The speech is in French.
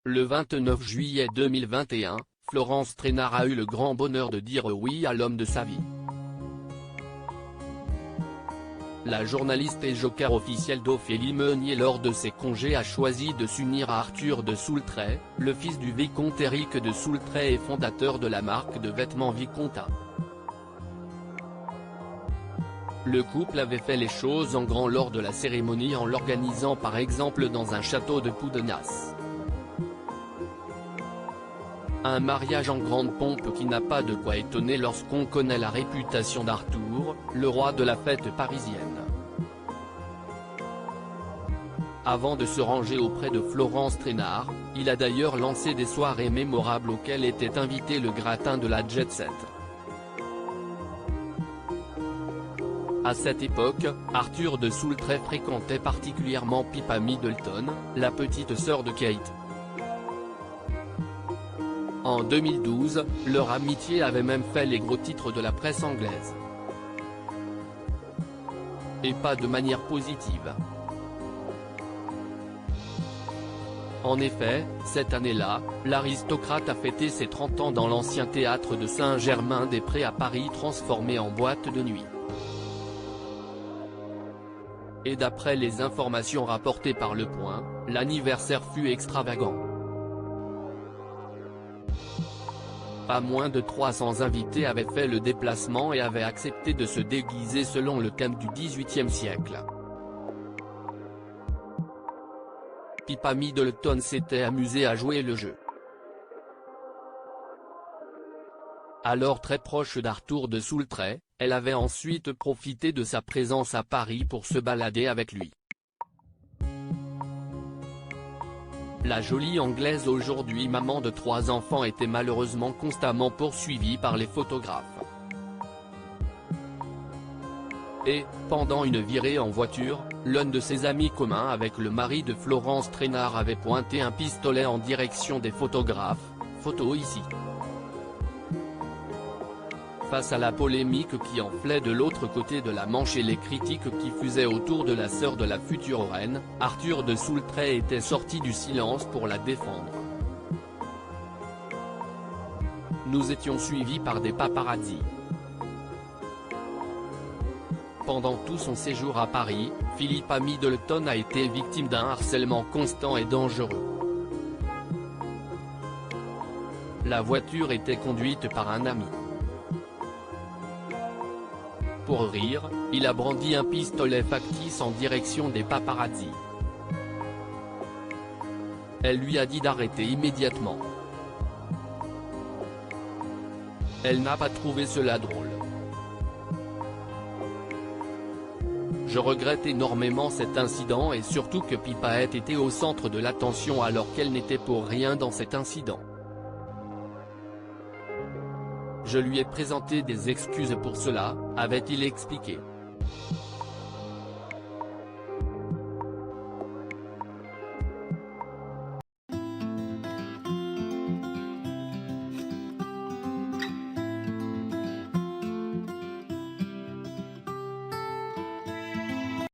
Le 29 juillet 2021, Florence Trainard a eu le grand bonheur de dire oui à l'homme de sa vie. La journaliste et joker officielle d'Ophélie Meunier lors de ses congés a choisi de s'unir à Arthur de Soultray, le fils du vicomte Éric de Soultray et fondateur de la marque de vêtements Viconta. Le couple avait fait les choses en grand lors de la cérémonie en l'organisant par exemple dans un château de Poudenas. Un mariage en grande pompe qui n'a pas de quoi étonner lorsqu'on connaît la réputation d'Arthur, le roi de la fête parisienne. Avant de se ranger auprès de Florence Trainard, il a d'ailleurs lancé des soirées mémorables auxquelles était invité le gratin de la jet set. À cette époque, Arthur de Soultray fréquentait particulièrement Pippa Middleton, la petite sœur de Kate. En 2012, leur amitié avait même fait les gros titres de la presse anglaise. Et pas de manière positive. En effet, cette année-là, l'aristocrate a fêté ses 30 ans dans l'ancien théâtre de Saint-Germain-des-Prés à Paris transformé en boîte de nuit. Et d'après les informations rapportées par Le Point, l'anniversaire fut extravagant. Pas moins de 300 invités avaient fait le déplacement et avaient accepté de se déguiser selon le thème du XVIIIe siècle. Pippa Middleton s'était amusée à jouer le jeu. Alors très proche d'Arthur de Soultray, elle avait ensuite profité de sa présence à Paris pour se balader avec lui. La jolie Anglaise aujourd'hui maman de 3 enfants était malheureusement constamment poursuivie par les photographes. Et, pendant une virée en voiture, l'un de ses amis communs avec le mari de Florence Trainard avait pointé un pistolet en direction des photographes, photo ici. Face à la polémique qui enflait de l'autre côté de la Manche et les critiques qui fusaient autour de la sœur de la future reine, Arthur de Soultray était sorti du silence pour la défendre. Nous étions suivis par des paparazzis. Pendant tout son séjour à Paris, Pippa Middleton a été victime d'un harcèlement constant et dangereux. La voiture était conduite par un ami. Pour rire, il a brandi un pistolet factice en direction des paparazzis. Elle lui a dit d'arrêter immédiatement. Elle n'a pas trouvé cela drôle. Je regrette énormément cet incident et surtout que Pippa ait été au centre de l'attention alors qu'elle n'était pour rien dans cet incident. Je lui ai présenté des excuses pour cela, avait-il expliqué.